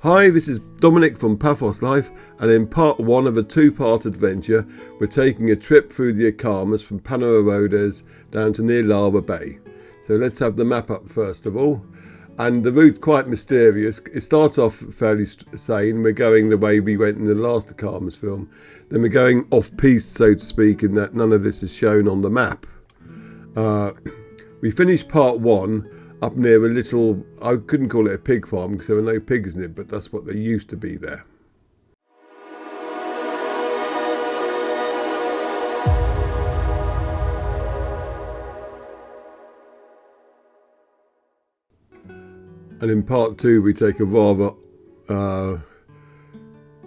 Hi, this is Dominic from Paphos Life, and in part one of a two-part adventure, we're taking a trip through the Akamas from Pano Arodes down to near Lara Bay. So let's have the map up first of all. And the route's quite mysterious. It starts off fairly sane. We're going the way we went in the last Akamas film. Then we're going off-piste, so to speak, in that none of this is shown on the map. We finished part one up near a little, I couldn't call it a pig farm because there were no pigs in it, but that's what they used to be there. And in part two we take a rather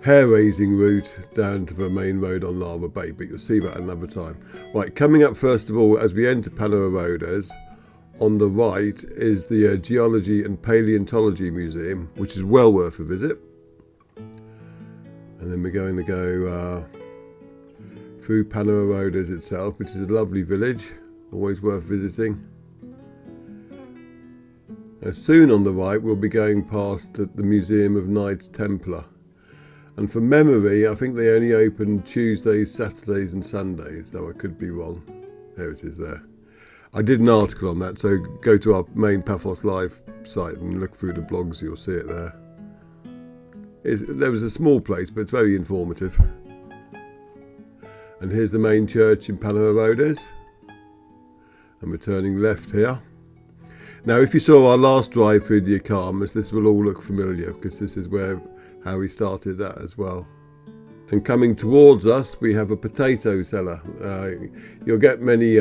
hair-raising route down to the main road on Lara Bay, but you'll see that another time. Right, coming up first of all as we enter Pano Arodes, on the right is the Geology and Paleontology Museum, which is well worth a visit. And then we're going to go through Pano Arodes itself, which is a lovely village, always worth visiting. Soon on the right we'll be going past the Museum of Knights Templar. And from memory, I think they only open Tuesdays, Saturdays and Sundays, though I could be wrong. There it is there. I did an article on that, so go to our main Paphos Live site and look through the blogs, you'll see it there. There was a small place, but it's very informative. And here's the main church in Pano Arodes. And we're turning left here. Now, if you saw our last drive through the Akamas, this will all look familiar, because this is how we started that as well. And coming towards us, we have a potato seller. You'll get many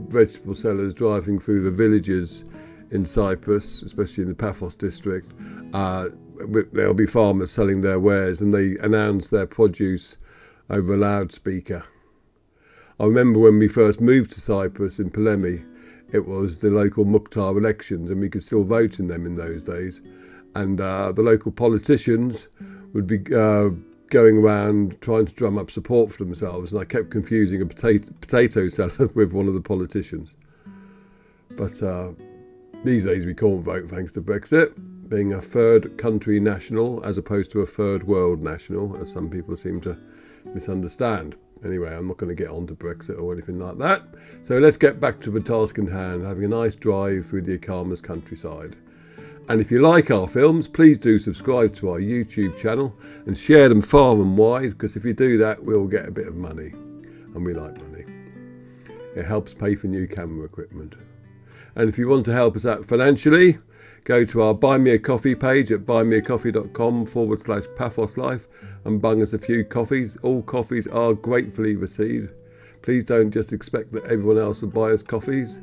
vegetable sellers driving through the villages in Cyprus, especially in the Paphos district. There'll be farmers selling their wares, and they announce their produce over a loudspeaker. I remember when we first moved to Cyprus in Polemi, it was the local Mukhtar elections, and we could still vote in them in those days. And the local politicians would be going around trying to drum up support for themselves, and I kept confusing a potato seller with one of the politicians. But these days we can't vote thanks to Brexit, being a third country national as opposed to a third world national, as some people seem to misunderstand. Anyway, I'm not going to get on to Brexit or anything like that. So let's get back to the task in hand, having a nice drive through the Akamas countryside. And if you like our films, please do subscribe to our YouTube channel and share them far and wide, because if you do that, we'll get a bit of money. And we like money. It helps pay for new camera equipment. And if you want to help us out financially, go to our Buy Me a Coffee page at buymeacoffee.com/PaphosLife and bung us a few coffees. All coffees are gratefully received. Please don't just expect that everyone else will buy us coffees,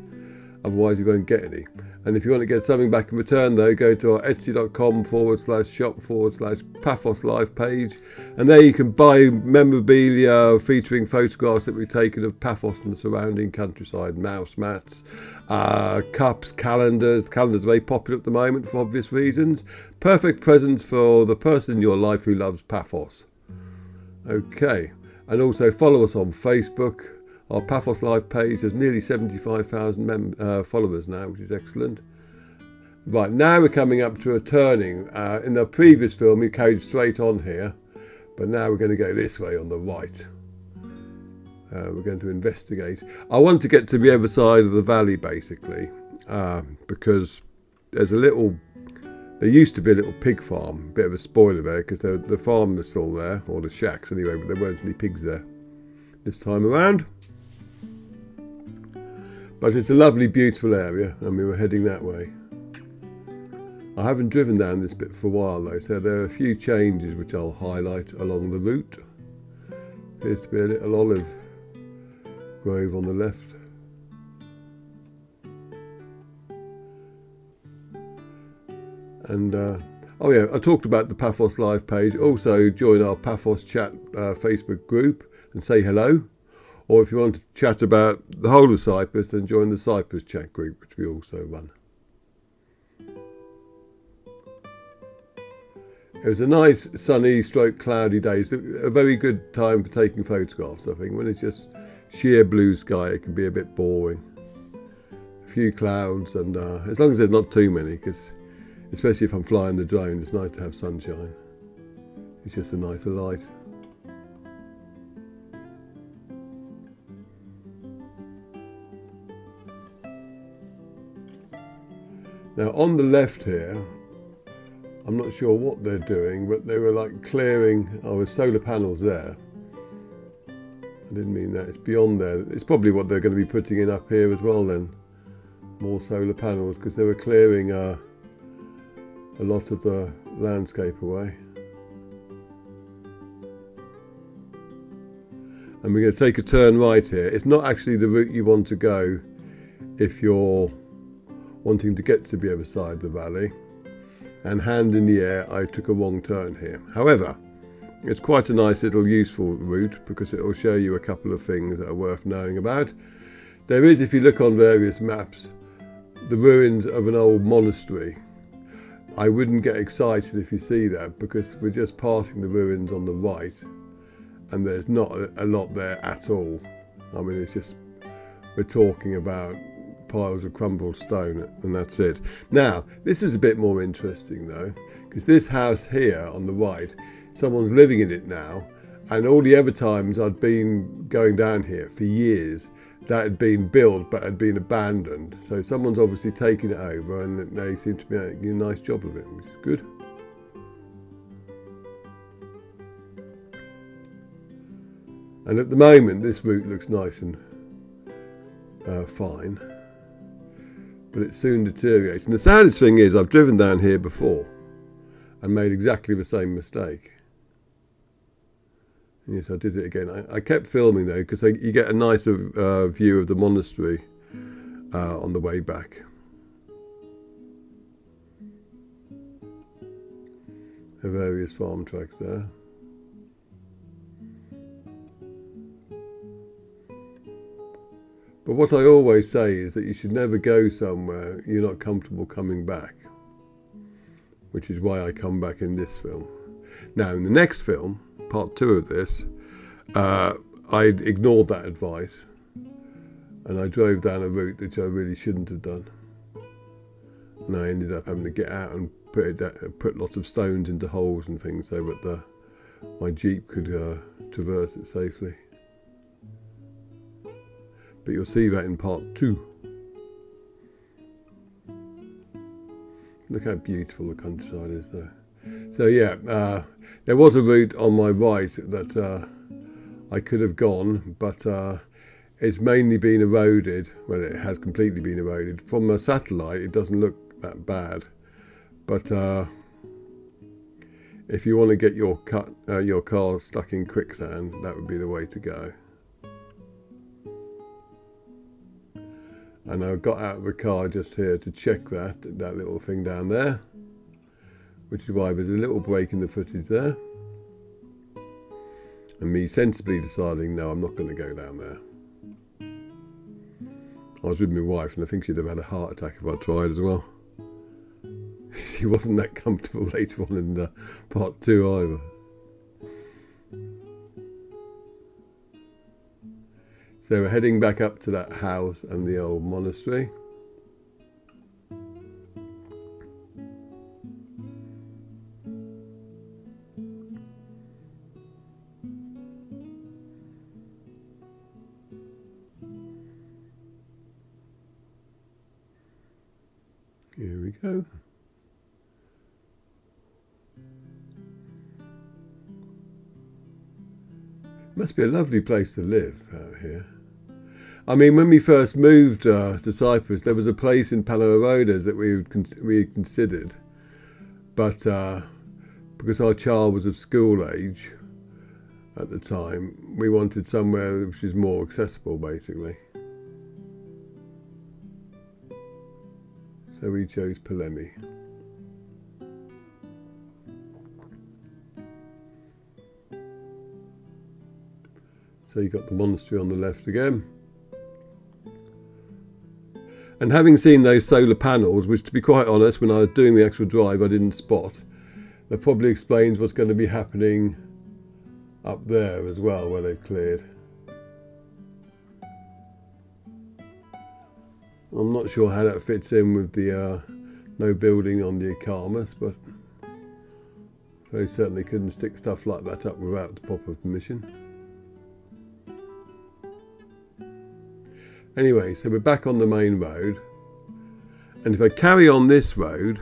otherwise you won't get any. And if you want to get something back in return though, go to our etsy.com/shop/Paphos Life page, and there you can buy memorabilia featuring photographs that we've taken of Paphos and the surrounding countryside, mouse mats, cups, calendars. Calendars are very popular at the moment for obvious reasons. Perfect presents for the person in your life who loves Paphos. Okay, and also follow us on Facebook. Our Paphos Live page has nearly 75,000 followers now, which is excellent. Right, now we're coming up to a turning. In the previous film we carried straight on here, but now we're going to go this way on the right. We're going to investigate. I want to get to the other side of the valley basically, because there used to be a little pig farm, bit of a spoiler there, because the farm is still there, or the shacks anyway, but there weren't any pigs there this time around. But it's a lovely, beautiful area, and we were heading that way. I haven't driven down this bit for a while though, so there are a few changes which I'll highlight along the route. Appears to be a little olive grove on the left. And, oh yeah, I talked about the Paphos Live page. Also join our Paphos Chat Facebook group and say hello. Or if you want to chat about the whole of Cyprus, then join the Cyprus chat group, which we also run. It was a nice sunny stroke cloudy day. It's a very good time for taking photographs, I think. When it's just sheer blue sky, it can be a bit boring. A few clouds, and as long as there's not too many, because Especially if I'm flying the drone, it's nice to have sunshine. It's just a nicer light. Now on the left here, I'm not sure what they're doing, but they were like clearing, with solar panels there. I didn't mean that, it's beyond there. It's probably what they're going to be putting in up here as well then. More solar panels, because they were clearing a lot of the landscape away. And we're going to take a turn right here. It's not actually the route you want to go if you're wanting to get to the other side of the valley. And hand in the air, I took a wrong turn here. However, it's quite a nice little useful route because it will show you a couple of things that are worth knowing about. There is, if you look on various maps, the ruins of an old monastery. I wouldn't get excited if you see that because we're just passing the ruins on the right and there's not a lot there at all. I mean, it's just, we're talking about piles of crumbled stone and that's it. Now, this is a bit more interesting though, because this house here on the right, someone's living in it now, and all the other times I'd been going down here for years, that had been built but had been abandoned. So someone's obviously taken it over and they seem to be making a nice job of it, which is good. And at the moment this route looks nice and fine, but it soon deteriorates. And the saddest thing is I've driven down here before and made exactly the same mistake. And yes, I did it again. I kept filming though because you get a nicer view of the monastery on the way back. There are various farm tracks there. But what I always say is that you should never go somewhere you're not comfortable coming back, which is why I come back in this film. Now in the next film, part 2 of this, I ignored that advice and I drove down a route which I really shouldn't have done. And I ended up having to get out and put lots of stones into holes and things so that my Jeep could traverse it safely. But you'll see that in part 2. Look how beautiful the countryside is there. So yeah, there was a route on my right that I could have gone, but it's mainly been eroded. Well, it has completely been eroded. From a satellite, it doesn't look that bad. But if you want to get your car stuck in quicksand, that would be the way to go. And I got out of the car just here to check that little thing down there, which is why there's a little break in the footage there. And me sensibly deciding, no, I'm not going to go down there. I was with my wife and I think she'd have had a heart attack if I tried as well. She wasn't that comfortable later on in part 2 either. So we're heading back up to that house and the old monastery. Here we go. Must be a lovely place to live out here. I mean, when we first moved to Cyprus, there was a place in Pano Arodes that we considered, but because our child was of school age at the time, we wanted somewhere which is more accessible, basically. So we chose Polemi. So you got the monastery on the left again. And having seen those solar panels, which to be quite honest, when I was doing the actual drive, I didn't spot, that probably explains what's going to be happening up there as well, where they've cleared. I'm not sure how that fits in with the no building on the Akamas, but they certainly couldn't stick stuff like that up without the proper permission. Anyway, so we're back on the main road, and if I carry on this road,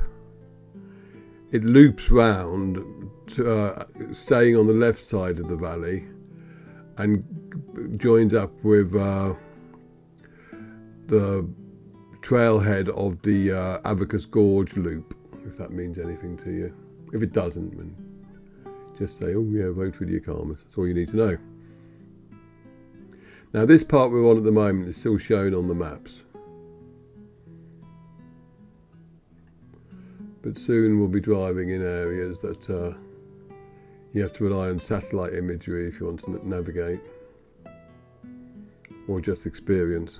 it loops round to, staying on the left side of the valley, and joins up with the trailhead of the Avakas Gorge loop, if that means anything to you. If it doesn't, then just say, oh yeah, road through the Akamas. That's all you need to know. Now this part we're on at the moment is still shown on the maps, but soon we'll be driving in areas that you have to rely on satellite imagery if you want to navigate, or just experience.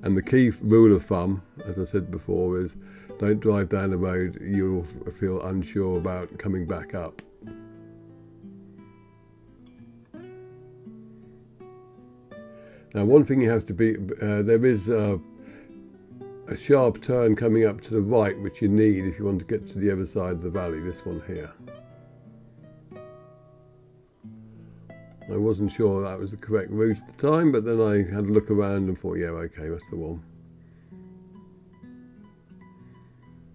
And the key rule of thumb, as I said before, is don't drive down the road you'll feel unsure about coming back up. Now one thing you have to be, there is a sharp turn coming up to the right which you need if you want to get to the other side of the valley, this one here. I wasn't sure that was the correct route at the time, but then I had a look around and thought, yeah, okay, that's the one.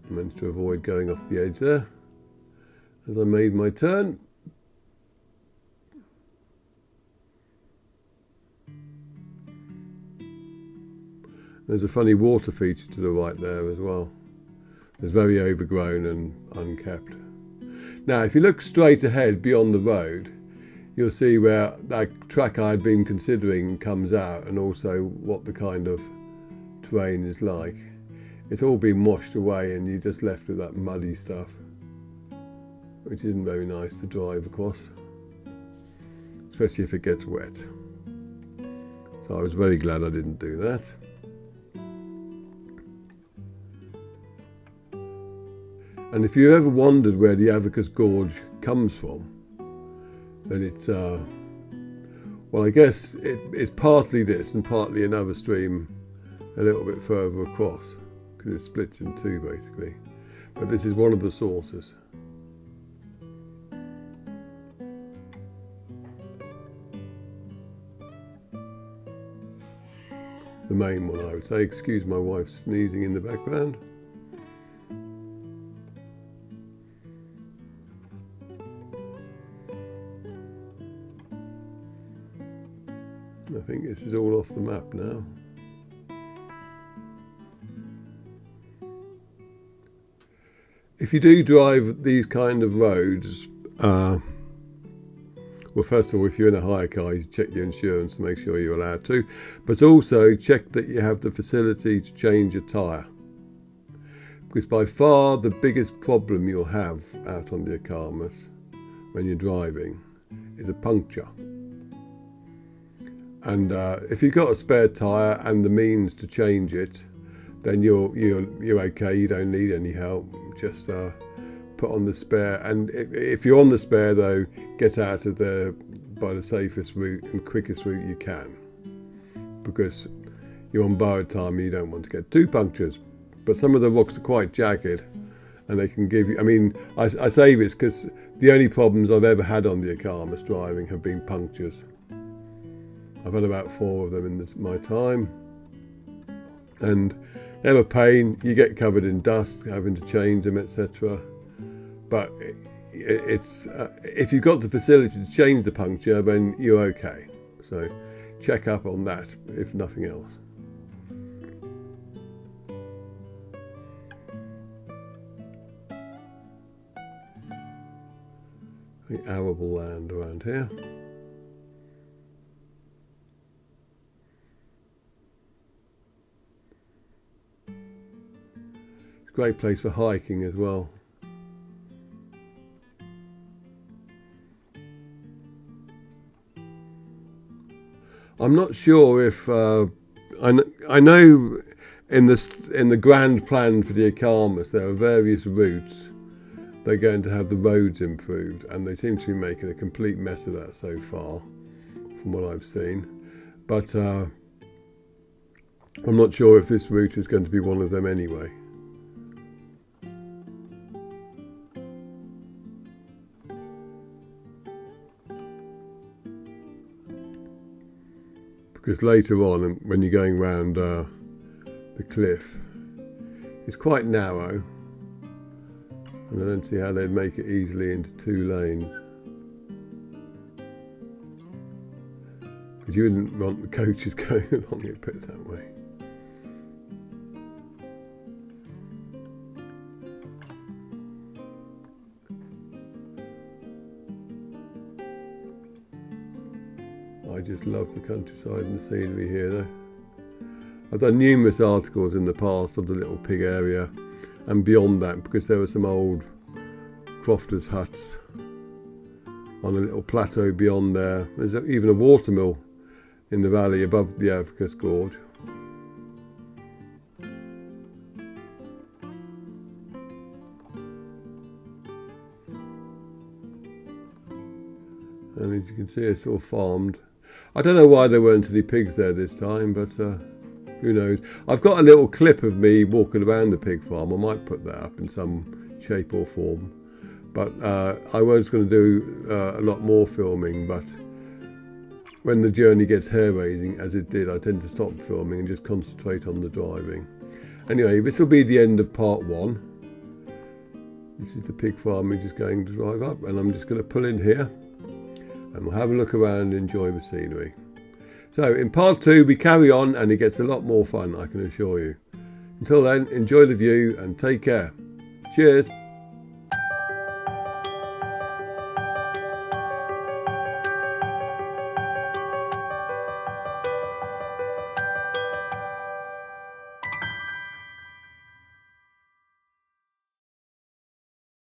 I managed to avoid going off the edge there as I made my turn. There's a funny water feature to the right there as well. It's very overgrown and unkept. Now, if you look straight ahead beyond the road, you'll see where that track I'd been considering comes out, and also what the kind of terrain is like. It's all been washed away and you're just left with that muddy stuff, which isn't very nice to drive across, especially if it gets wet. So I was very glad I didn't do that. And if you ever wondered where the Avakas Gorge comes from, then it's, well, I guess it's partly this and partly another stream a little bit further across, because it splits in two basically. But this is one of the sources. The main one, I would say. Excuse my wife sneezing in the background. I think this is all off the map now. If you do drive these kind of roads, well, first of all, if you're in a hire car, you check your insurance to make sure you're allowed to, but also check that you have the facility to change your tyre. Because by far the biggest problem you'll have out on the Akamas when you're driving is a puncture. And if you've got a spare tyre and the means to change it, then you're okay. You don't need any help. Just put on the spare. And if you're on the spare, though, get out of there by the safest route and quickest route you can, because you're on borrowed time and you don't want to get two punctures. But some of the rocks are quite jagged, and they can give you. I mean, I say this because the only problems I've ever had on the Akamas driving have been punctures. I've had about 4 of them in my time, and they're a pain. You get covered in dust having to change them, etc. But it's if you've got the facility to change the puncture, then you're okay. So check up on that if nothing else. The arable land around here. Great place for hiking as well. I'm not sure if I know in the grand plan for the Akamas there are various routes. They're going to have the roads improved, and they seem to be making a complete mess of that so far, from what I've seen. But I'm not sure if this route is going to be one of them anyway. because later on when you're going round the cliff, it's quite narrow, and I don't see how they'd make it easily into 2 lanes, because you wouldn't want the coaches going along it, put it that way. I just love the countryside and the scenery here though. I've done numerous articles in the past of the little pig area and beyond that, because there were some old crofters' huts on a little plateau beyond there. There's even a watermill in the valley above the Avakas Gorge. And as you can see, it's all farmed. I don't know why there weren't any pigs there this time, but who knows. I've got a little clip of me walking around the pig farm. I might put that up in some shape or form. But I was going to do a lot more filming, but when the journey gets hair-raising, as it did, I tend to stop filming and just concentrate on the driving. Anyway, this will be the end of part 1. This is the pig farm we're just going to drive up, and I'm just going to pull in here and we'll have a look around and enjoy the scenery. So in part 2 we carry on, and it gets a lot more fun, I can assure you. Until then, enjoy the view and take care. Cheers.